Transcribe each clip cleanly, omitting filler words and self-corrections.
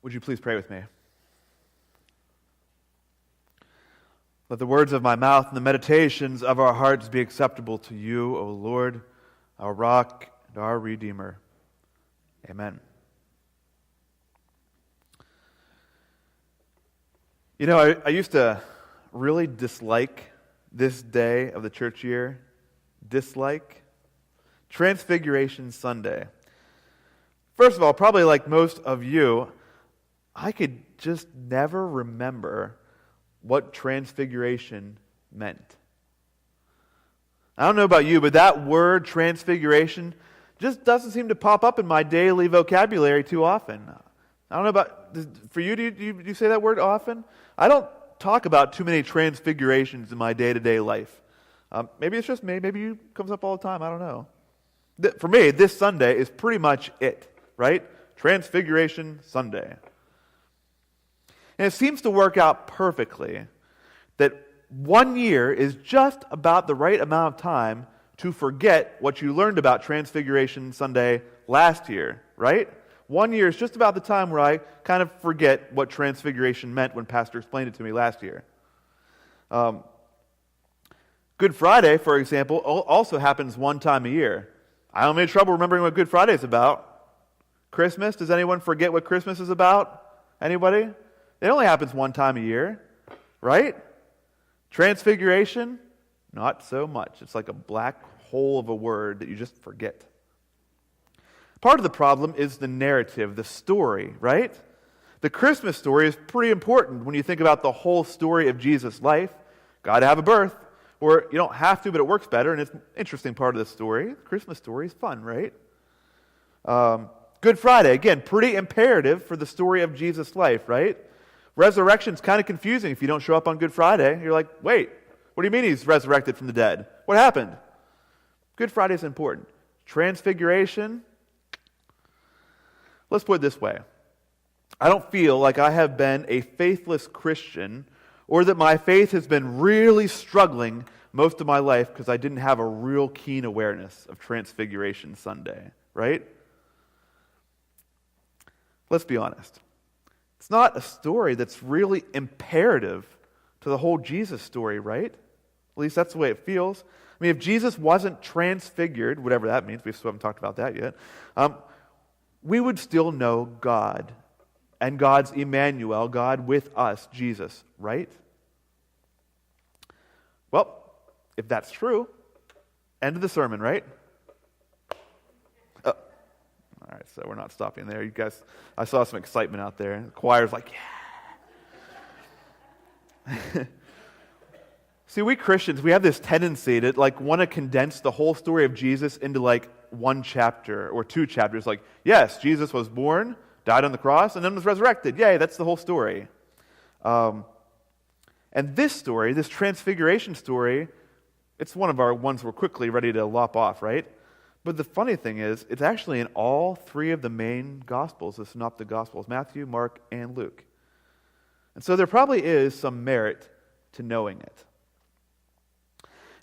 Would you please pray with me? Let the words of my mouth and the meditations of our hearts be acceptable to you, O Lord, our rock and our Redeemer. Amen. You know, I used to really dislike this day of the church year. Dislike Transfiguration Sunday. First of all, probably like most of you, I could just never remember what transfiguration meant. I don't know about you, but that word transfiguration just doesn't seem to pop up in my daily vocabulary too often. I don't know about, for you, do you say that word often? I don't talk about too many transfigurations in my day-to-day life. Maybe it's just me, maybe it comes up all the time, I don't know. For me, this Sunday is pretty much it, right? Transfiguration Sunday. And it seems to work out perfectly that 1 year is just about the right amount of time to forget what you learned about Transfiguration Sunday last year, right? 1 year is just about the time where I kind of forget what Transfiguration meant when Pastor explained it to me last year. Good Friday, for example, also happens one time a year. I don't have any trouble remembering what Good Friday is about. Christmas, does anyone forget what Christmas is about? Anybody? It only happens one time a year, right? Transfiguration, not so much. It's like a black hole of a word that you just forget. Part of the problem is the narrative, the story, right? The Christmas story is pretty important when you think about the whole story of Jesus' life. Got to have a birth, or you don't have to, but it works better, and it's an interesting part of the story. The Christmas story is fun, right? Good Friday, again, pretty imperative for the story of Jesus' life, right? Resurrection's kind of confusing if you don't show up on Good Friday. You're like, wait, what do you mean he's resurrected from the dead? What happened? Good Friday is important. Transfiguration, let's put it this way. I don't feel like I have been a faithless Christian or that my faith has been really struggling most of my life because I didn't have a real keen awareness of Transfiguration Sunday, right? Let's be honest. It's not a story that's really imperative to the whole Jesus story, right? At least that's the way it feels. I mean, if Jesus wasn't transfigured, whatever that means, we still haven't talked about that yet, we would still know God and God's Emmanuel, God with us, Jesus, right? Well, if that's true, end of the sermon, right? All right, so we're not stopping there. You guys, I saw some excitement out there. The choir's like, yeah. See, we Christians, we have this tendency to want to condense the whole story of Jesus into one chapter or two chapters. Like, yes, Jesus was born, died on the cross, and then was resurrected. Yay, that's the whole story. And this story, this transfiguration story, it's one of our ones we're quickly ready to lop off, right? But the funny thing is, it's actually in all three of the main Gospels, the Synoptic Gospels, Matthew, Mark, and Luke. And so there probably is some merit to knowing it.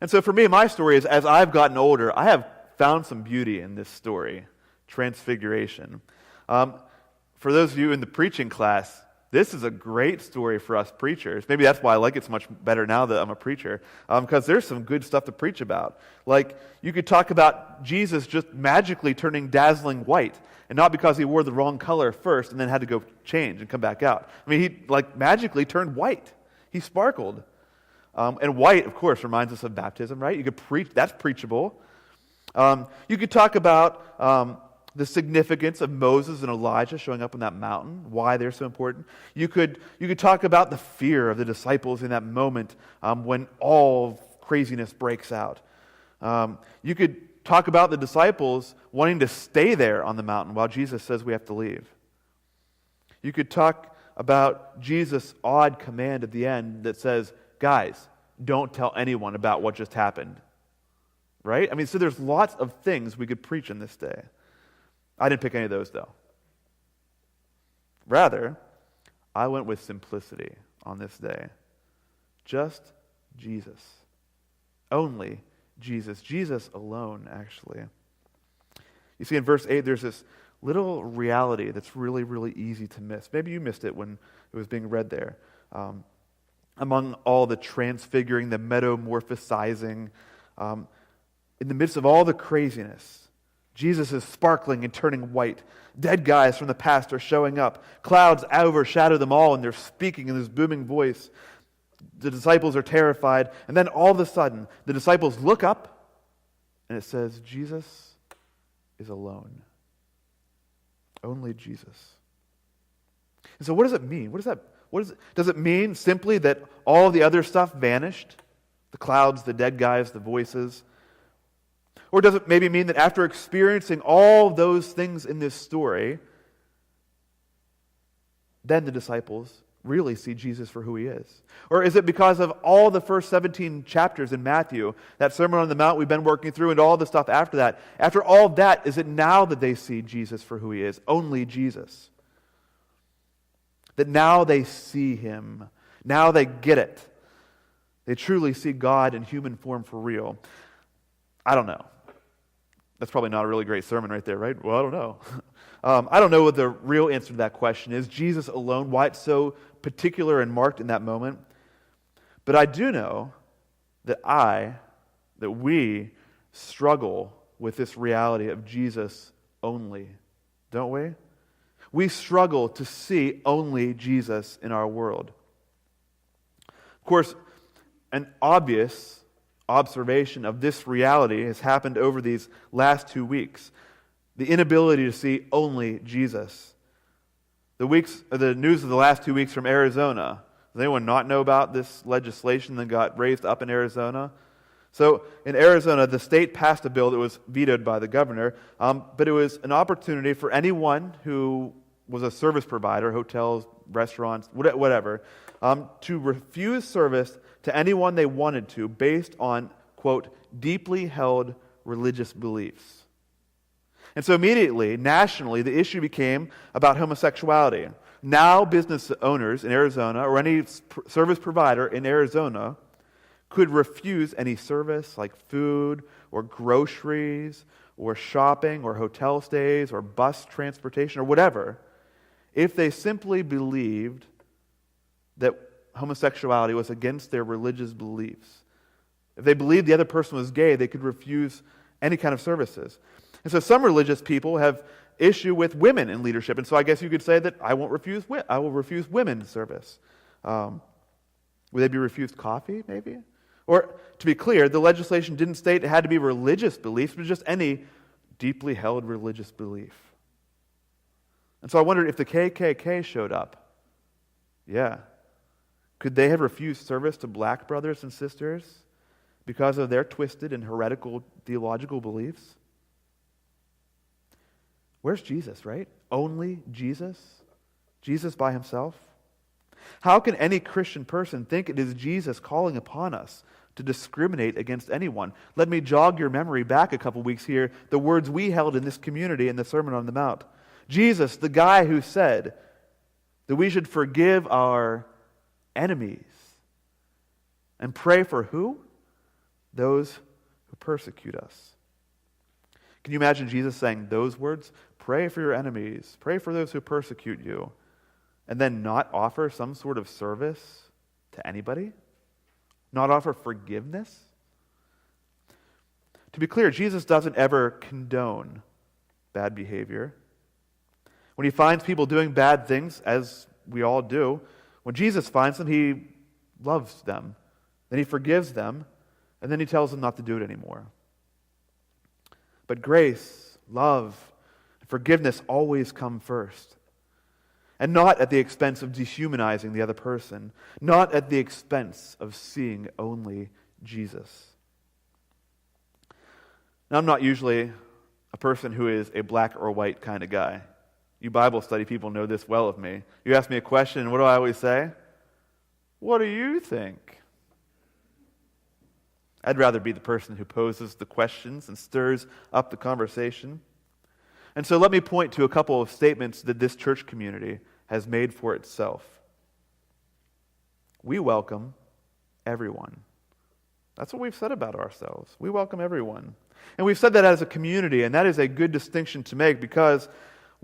And so for me, my story is, as I've gotten older, I have found some beauty in this story, Transfiguration. For those of you in the preaching class, this is a great story for us preachers. Maybe that's why I like it so much better now that I'm a preacher, because there's some good stuff to preach about. Like, you could talk about Jesus just magically turning dazzling white, and not because he wore the wrong color first and then had to go change and come back out. I mean, he magically turned white. He sparkled. And white, of course, reminds us of baptism, right? You could preach, that's preachable. You could talk about the significance of Moses and Elijah showing up on that mountain, why they're so important. You could talk about the fear of the disciples in that moment when all craziness breaks out. You could talk about the disciples wanting to stay there on the mountain while Jesus says we have to leave. You could talk about Jesus' odd command at the end that says, guys, don't tell anyone about what just happened. Right? I mean, so there's lots of things we could preach in this day. I didn't pick any of those, though. Rather, I went with simplicity on this day. Just Jesus. Only Jesus. Jesus alone, actually. You see, in verse 8, there's this little reality that's really, really easy to miss. Maybe you missed it when it was being read there. Among all the transfiguring, the metamorphosizing, in the midst of all the craziness, Jesus is sparkling and turning white. Dead guys from the past are showing up. Clouds overshadow them all, and they're speaking in this booming voice. The disciples are terrified, and then all of a sudden, the disciples look up, and it says, Jesus is alone. Only Jesus. And so what does it mean? Does it mean simply that all the other stuff vanished? The clouds, the dead guys, the voices? Or does it maybe mean that after experiencing all those things in this story, then the disciples really see Jesus for who he is? Or is it because of all the first 17 chapters in Matthew, that Sermon on the Mount we've been working through and all the stuff after that, after all that, is it now that they see Jesus for who he is? Only Jesus. That now they see him. Now they get it. They truly see God in human form for real. I don't know. That's probably not a really great sermon right there, right? Well, I don't know. I don't know what the real answer to that question is. Jesus alone, why it's so particular and marked in that moment. But I do know that we struggle with this reality of Jesus only, don't we? We struggle to see only Jesus in our world. Of course, an obvious observation of this reality has happened over these last 2 weeks. The inability to see only Jesus. The news of the last 2 weeks from Arizona. Does anyone not know about this legislation that got raised up in Arizona? So in Arizona, the state passed a bill that was vetoed by the governor, but it was an opportunity for anyone who was a service provider, hotels, restaurants, whatever, to refuse service to anyone they wanted to based on, quote, deeply held religious beliefs. And so immediately, nationally, the issue became about homosexuality. Now business owners in Arizona or any service provider in Arizona could refuse any service like food or groceries or shopping or hotel stays or bus transportation or whatever if they simply believed that homosexuality was against their religious beliefs. If they believed the other person was gay, they could refuse any kind of services. And so some religious people have issue with women in leadership, and so I guess you could say that I will refuse women's service. Would they be refused coffee, maybe? Or, to be clear, the legislation didn't state it had to be religious beliefs, but just any deeply held religious belief. And so I wondered if the KKK showed up. Yeah. Could they have refused service to black brothers and sisters because of their twisted and heretical theological beliefs? Where's Jesus, right? Only Jesus? Jesus by himself? How can any Christian person think it is Jesus calling upon us to discriminate against anyone? Let me jog your memory back a couple weeks here, the words we held in this community in the Sermon on the Mount. Jesus, the guy who said that we should forgive our enemies and pray for who? Those who persecute us. Can you imagine Jesus saying those words? Pray for your enemies, pray for those who persecute you, and then not offer some sort of service to anybody? Not offer forgiveness? To be clear, Jesus doesn't ever condone bad behavior. When he finds people doing bad things, as we all do, when Jesus finds them, he loves them. Then he forgives them, and then he tells them not to do it anymore. But grace, love, and forgiveness always come first. And not at the expense of dehumanizing the other person. Not at the expense of seeing only Jesus. Now, I'm not usually a person who is a black or white kind of guy. You Bible study people know this well of me. You ask me a question, and what do I always say? What do you think? I'd rather be the person who poses the questions and stirs up the conversation. And so let me point to a couple of statements that this church community has made for itself. We welcome everyone. That's what we've said about ourselves. We welcome everyone. And we've said that as a community, and that is a good distinction to make because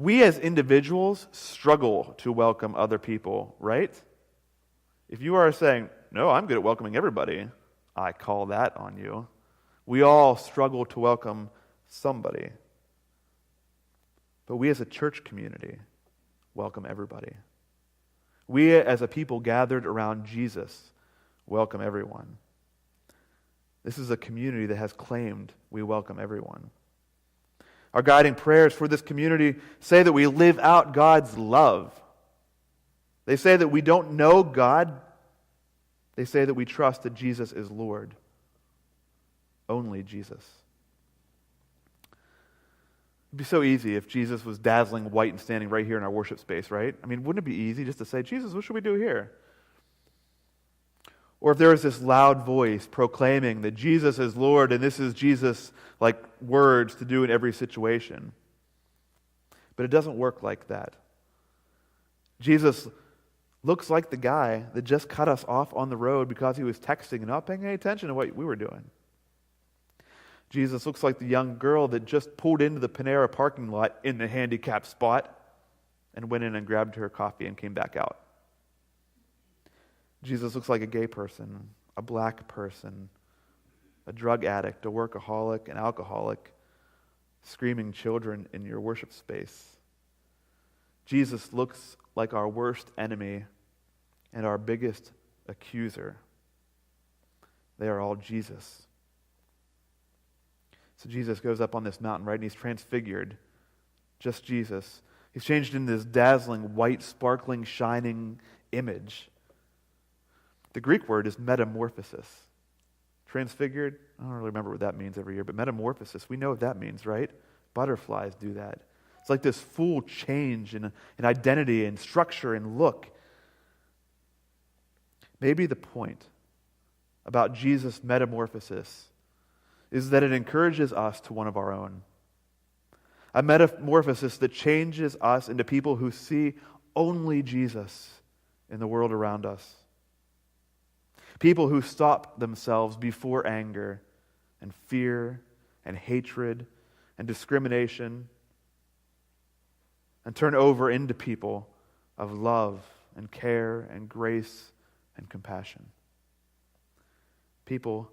we as individuals struggle to welcome other people, right? If you are saying, no, I'm good at welcoming everybody, I call that on you. We all struggle to welcome somebody. But we as a church community welcome everybody. We as a people gathered around Jesus welcome everyone. This is a community that has claimed we welcome everyone. Our guiding prayers for this community say that we live out God's love. They say that we don't know God. They say that we trust that Jesus is Lord. Only Jesus. It'd be so easy if Jesus was dazzling white and standing right here in our worship space, right? I mean, wouldn't it be easy just to say, Jesus, what should we do here? Or if there was this loud voice proclaiming that Jesus is Lord and this is Jesus' like words to do in every situation. But it doesn't work like that. Jesus looks like the guy that just cut us off on the road because he was texting and not paying any attention to what we were doing. Jesus looks like the young girl that just pulled into the Panera parking lot in the handicapped spot and went in and grabbed her coffee and came back out. Jesus looks like a gay person, a black person, a drug addict, a workaholic, an alcoholic, screaming children in your worship space. Jesus looks like our worst enemy and our biggest accuser. They are all Jesus. So Jesus goes up on this mountain, right, and he's transfigured. Just Jesus. He's changed into this dazzling, white, sparkling, shining image. The Greek word is metamorphosis. Transfigured, I don't really remember what that means every year, but metamorphosis, we know what that means, right? Butterflies do that. It's like this full change in identity and structure and look. Maybe the point about Jesus' metamorphosis is that it encourages us to one of our own. A metamorphosis that changes us into people who see only Jesus in the world around us. People who stop themselves before anger and fear and hatred and discrimination and turn over into people of love and care and grace and compassion. People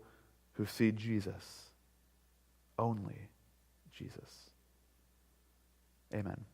who see Jesus, only Jesus. Amen.